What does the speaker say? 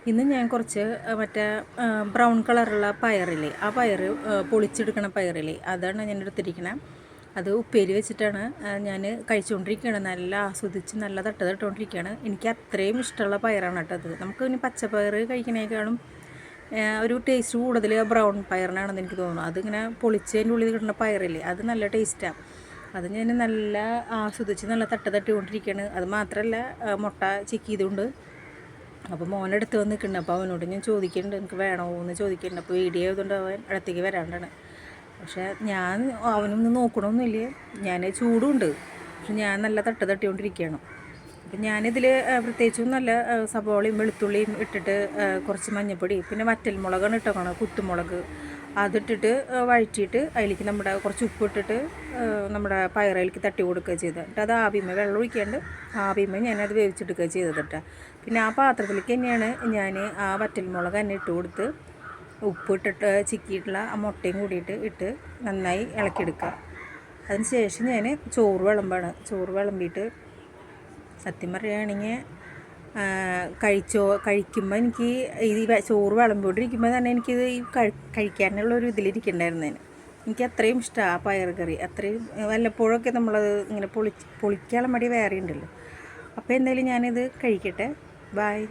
ഇന്ന് ഞാൻ കുറച്ച് മറ്റേ ബ്രൗൺ കളറുള്ള പയറില്ലേ, ആ പയർ പൊളിച്ചെടുക്കണ പയറില്ലേ, അതാണ് ഞാൻ എടുത്തിരിക്കണത്. അത് ഉപ്പേരി വെച്ചിട്ടാണ് ഞാൻ കഴിച്ചുകൊണ്ടിരിക്കുകയാണ്. നല്ല ആസ്വദിച്ച് നല്ല തട്ടുകൊണ്ടിരിക്കുകയാണ്. എനിക്ക് അത്രയും ഇഷ്ടമുള്ള പയറാണ് കേട്ടോ അത്. നമുക്ക് ഇനി പച്ചപ്പയർ കഴിക്കണേക്കാളും ഒരു ടേസ്റ്റ് കൂടുതൽ ബ്രൗൺ പയറിനാണെന്ന് എനിക്ക് തോന്നുന്നു. അതിങ്ങനെ പൊളിച്ചതിൻ്റെ ഉള്ളിൽ കിട്ടുന്ന പയറില്ലേ, അത് നല്ല ടേസ്റ്റാണ്. അത് ഞാൻ നല്ല ആസ്വദിച്ച് നല്ല തട്ടിക്കൊണ്ടിരിക്കുകയാണ്. അത് മാത്രമല്ല മുട്ട ചിക്കിയതുകൊണ്ട്. അപ്പോൾ മോനെടുത്ത് വന്ന് നിൽക്കുന്നുണ്ട്. അപ്പോൾ അവനോട് ഞാൻ ചോദിക്കുന്നുണ്ട്, എനിക്ക് വേണോ എന്ന് ചോദിക്കുന്നുണ്ട്. അപ്പോൾ വീഡിയോ ചെയ്തുകൊണ്ട് അവൻ അടുത്തേക്ക് വരാണ്ടാണ്. പക്ഷേ ഞാൻ അവനൊന്നും നോക്കണമൊന്നുമില്ല. ഞാൻ ചൂടുണ്ട്, പക്ഷെ ഞാൻ നല്ല തട്ടിക്കൊണ്ടിരിക്കുകയാണ്. അപ്പം ഞാനിതിൽ പ്രത്യേകിച്ചും നല്ല സവോളയും വെളുത്തുള്ളിയും ഇട്ടിട്ട് കുറച്ച് മഞ്ഞൾപ്പൊടി, പിന്നെ വറ്റൽമുളകാണ് ഇട്ടേക്കണം, കുത്തുമുളക്, അതിട്ടിട്ട് വഴറ്റിയിട്ട് അതിലേക്ക് നമ്മുടെ കുറച്ച് ഉപ്പിട്ടിട്ട് നമ്മുടെ പയറിലേക്ക് തട്ടി കൊടുക്കുക ചെയ്തത്. എന്നിട്ട് അത് ആവിമ വെള്ളം ഒഴിക്കാണ്ട് ആവിമ ഞാനത് വേവിച്ചെടുക്കുക ചെയ്തതിട്ട്. പിന്നെ ആ പാത്രത്തിലേക്ക് തന്നെയാണ് ഞാൻ ആ വറ്റൽമുളക് തന്നെ ഇട്ട് കൊടുത്ത് ഉപ്പിട്ടിട്ട് ചിക്കിയിട്ടുള്ള ആ മുട്ടയും കൂടിയിട്ട് ഇട്ട് നന്നായി ഇളക്കിയെടുക്കുക. അതിന് ശേഷം ഞാൻ ചോറ് വിളമ്പിയിട്ട് സത്യം പറയുകയാണെങ്കിൽ കഴിക്കുമ്പോൾ എനിക്ക് ഈ ചോറ് വിളമ്പോണ്ടിരിക്കുമ്പോൾ തന്നെ എനിക്കിത് കഴിക്കാനുള്ളൊരു ഇതിലിരിക്കണ്ടായിരുന്നേന്. എനിക്ക് അത്രയും ഇഷ്ടമാണ് ആ പയർ കറി. അത്രയും വല്ലപ്പോഴൊക്കെ നമ്മളത് ഇങ്ങനെ പൊളിക്കാനുള്ള മടി വേറെ ഉണ്ടല്ലോ. അപ്പോൾ എന്തായാലും ഞാനിത് കഴിക്കട്ടെ. ബായ്.